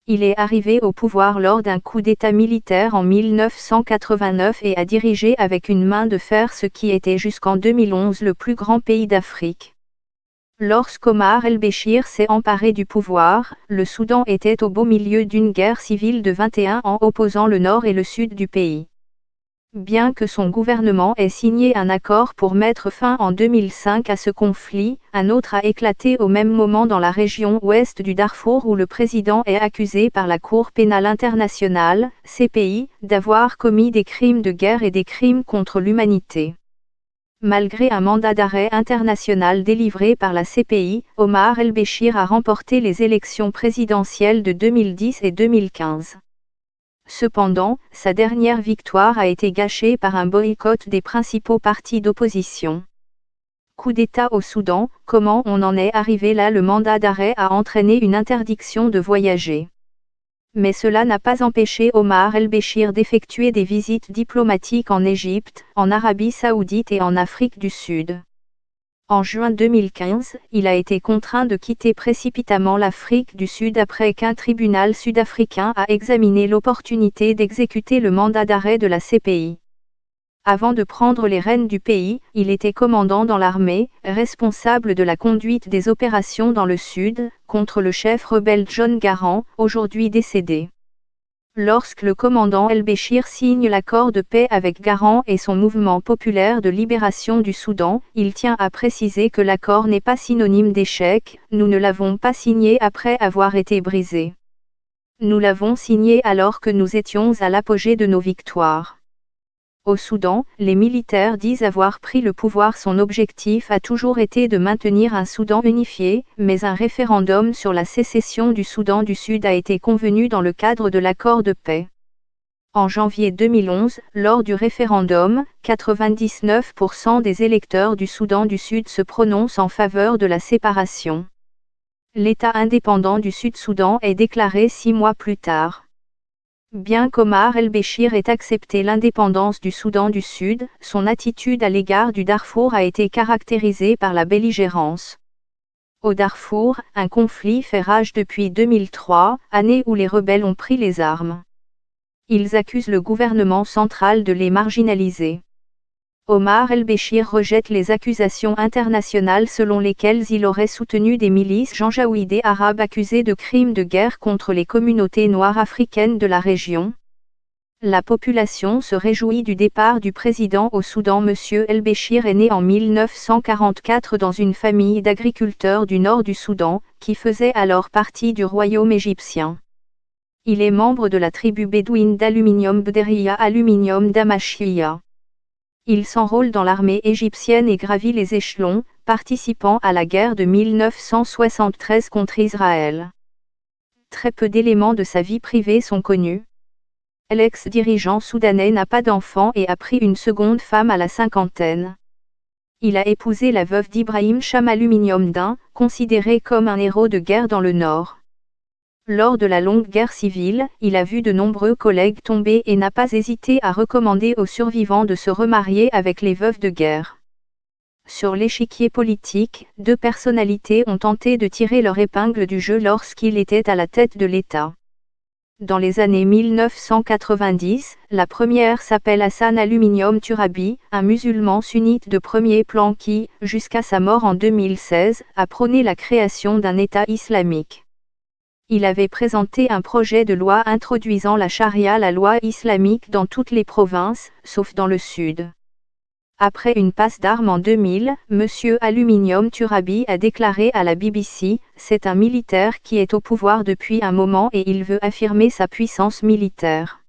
Il est arrivé au pouvoir lors d'un coup d'État militaire en 1989 et a dirigé avec une main de fer ce qui était jusqu'en 2011 le plus grand pays d'Afrique. Lorsqu'Omar el-Béchir s'est emparé du pouvoir, le Soudan était au beau milieu d'une guerre civile de 21 ans opposant le nord et le sud du pays. Bien que son gouvernement ait signé un accord pour mettre fin en 2005 à ce conflit, un autre a éclaté au même moment dans la région ouest du Darfour où le président est accusé par la Cour pénale internationale, CPI, d'avoir commis des crimes de guerre et des crimes contre l'humanité. Malgré un mandat d'arrêt international délivré par la CPI, Omar el-Béchir a remporté les élections présidentielles de 2010 et 2015. Cependant, sa dernière victoire a été gâchée par un boycott des principaux partis d'opposition. Coup d'État au Soudan, comment on en est arrivé là? Le mandat d'arrêt a entraîné une interdiction de voyager. Mais cela n'a pas empêché Omar el-Béchir d'effectuer des visites diplomatiques en Égypte, en Arabie Saoudite et en Afrique du Sud. En juin 2015, il a été contraint de quitter précipitamment l'Afrique du Sud après qu'un tribunal sud-africain a examiné l'opportunité d'exécuter le mandat d'arrêt de la CPI. Avant de prendre les rênes du pays, il était commandant dans l'armée, responsable de la conduite des opérations dans le Sud, contre le chef rebelle John Garang, aujourd'hui décédé. Lorsque le commandant el-Béchir signe l'accord de paix avec Garang et son mouvement populaire de libération du Soudan, il tient à préciser que l'accord n'est pas synonyme d'échec, nous ne l'avons pas signé après avoir été brisé. Nous l'avons signé alors que nous étions à l'apogée de nos victoires. Au Soudan, les militaires disent avoir pris le pouvoir. Son objectif a toujours été de maintenir un Soudan unifié, mais un référendum sur la sécession du Soudan du Sud a été convenu dans le cadre de l'accord de paix. En janvier 2011, lors du référendum, 99% des électeurs du Soudan du Sud se prononcent en faveur de la séparation. L'État indépendant du Sud-Soudan est déclaré 6 mois plus tard. Bien qu'Omar el-Béchir ait accepté l'indépendance du Soudan du Sud, son attitude à l'égard du Darfour a été caractérisée par la belligérance. Au Darfour, un conflit fait rage depuis 2003, année où les rebelles ont pris les armes. Ils accusent le gouvernement central de les marginaliser. Omar el-Béchir rejette les accusations internationales selon lesquelles il aurait soutenu des milices janjaouidées arabes accusées de crimes de guerre contre les communautés noires africaines de la région. La population se réjouit du départ du président au Soudan. Monsieur el-Béchir est né en 1944 dans une famille d'agriculteurs du nord du Soudan, qui faisait alors partie du royaume égyptien. Il est membre de la tribu bédouine d'Aluminium Bderia Aluminium Damashia. Il s'enrôle dans l'armée égyptienne et gravit les échelons, participant à la guerre de 1973 contre Israël. Très peu d'éléments de sa vie privée sont connus. L'ex-dirigeant soudanais n'a pas d'enfant et a pris une seconde femme à la cinquantaine. Il a épousé la veuve d'Ibrahim Cham Aluminium Din, considéré comme un héros de guerre dans le Nord. Lors de la longue guerre civile, il a vu de nombreux collègues tomber et n'a pas hésité à recommander aux survivants de se remarier avec les veuves de guerre. Sur l'échiquier politique, 2 personnalités ont tenté de tirer leur épingle du jeu lorsqu'il était à la tête de l'État. Dans les années 1990, la première s'appelle Hassan Aluminium Turabi, un musulman sunnite de premier plan qui, jusqu'à sa mort en 2016, a prôné la création d'un État islamique. Il avait présenté un projet de loi introduisant la charia, la loi islamique dans toutes les provinces, sauf dans le sud. Après une passe d'armes en 2000, M. Aluminium Turabi a déclaré à la BBC, « C'est un militaire qui est au pouvoir depuis un moment et il veut affirmer sa puissance militaire. »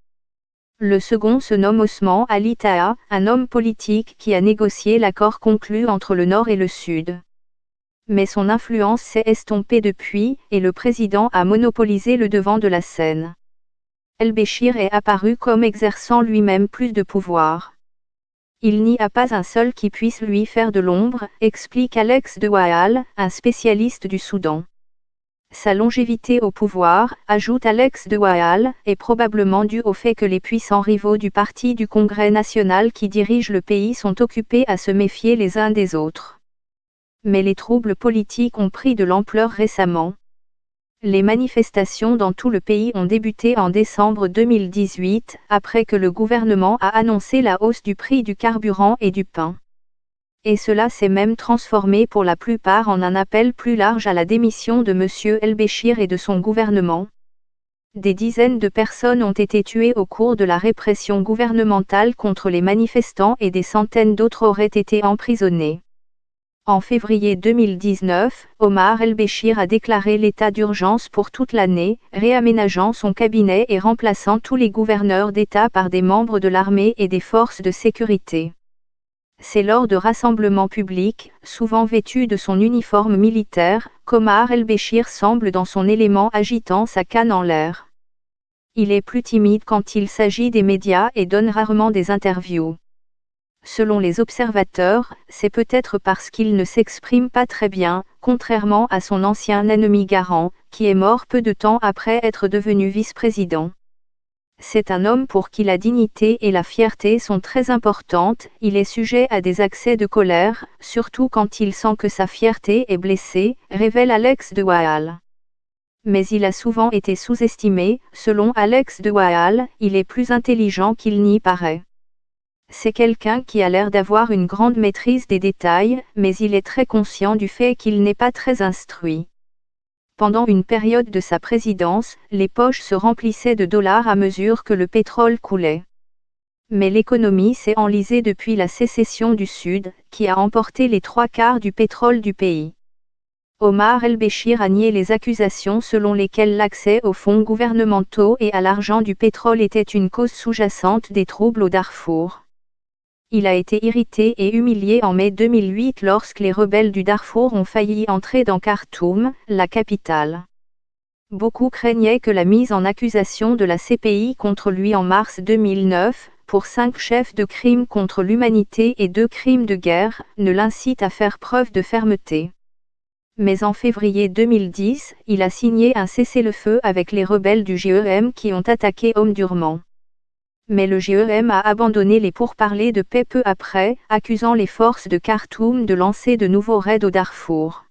Le second se nomme Osman Ali Taha, un homme politique qui a négocié l'accord conclu entre le Nord et le Sud. Mais son influence s'est estompée depuis, et le président a monopolisé le devant de la scène. El-Béchir est apparu comme exerçant lui-même plus de pouvoir. Il n'y a pas un seul qui puisse lui faire de l'ombre, explique Alex de Waal, un spécialiste du Soudan. Sa longévité au pouvoir, ajoute Alex de Waal, est probablement due au fait que les puissants rivaux du parti du Congrès national qui dirige le pays sont occupés à se méfier les uns des autres. Mais les troubles politiques ont pris de l'ampleur récemment. Les manifestations dans tout le pays ont débuté en décembre 2018, après que le gouvernement a annoncé la hausse du prix du carburant et du pain. Et cela s'est même transformé pour la plupart en un appel plus large à la démission de M. El-Béchir et de son gouvernement. Des dizaines de personnes ont été tuées au cours de la répression gouvernementale contre les manifestants et des centaines d'autres auraient été emprisonnées. En février 2019, Omar El-Béchir a déclaré l'état d'urgence pour toute l'année, réaménageant son cabinet et remplaçant tous les gouverneurs d'État par des membres de l'armée et des forces de sécurité. C'est lors de rassemblements publics, souvent vêtus de son uniforme militaire, qu'Omar El-Béchir semble dans son élément agitant sa canne en l'air. Il est plus timide quand il s'agit des médias et donne rarement des interviews. Selon les observateurs, c'est peut-être parce qu'il ne s'exprime pas très bien, contrairement à son ancien ennemi Garant, qui est mort peu de temps après être devenu vice-président. C'est un homme pour qui la dignité et la fierté sont très importantes, il est sujet à des accès de colère, surtout quand il sent que sa fierté est blessée, révèle Alex de Waal. Mais il a souvent été sous-estimé, selon Alex de Waal, il est plus intelligent qu'il n'y paraît. C'est quelqu'un qui a l'air d'avoir une grande maîtrise des détails, mais il est très conscient du fait qu'il n'est pas très instruit. Pendant une période de sa présidence, les poches se remplissaient de dollars à mesure que le pétrole coulait. Mais l'économie s'est enlisée depuis la sécession du Sud, qui a emporté les 3/4 du pétrole du pays. Omar El-Béchir a nié les accusations selon lesquelles l'accès aux fonds gouvernementaux et à l'argent du pétrole était une cause sous-jacente des troubles au Darfour. Il a été irrité et humilié en mai 2008 lorsque les rebelles du Darfour ont failli entrer dans Khartoum, la capitale. Beaucoup craignaient que la mise en accusation de la CPI contre lui en mars 2009, pour 5 chefs de crimes contre l'humanité et 2 crimes de guerre, ne l'incite à faire preuve de fermeté. Mais en février 2010, il a signé un cessez-le-feu avec les rebelles du GEM qui ont attaqué Omdurman. Mais le GEM a abandonné les pourparlers de paix peu après, accusant les forces de Khartoum de lancer de nouveaux raids au Darfour.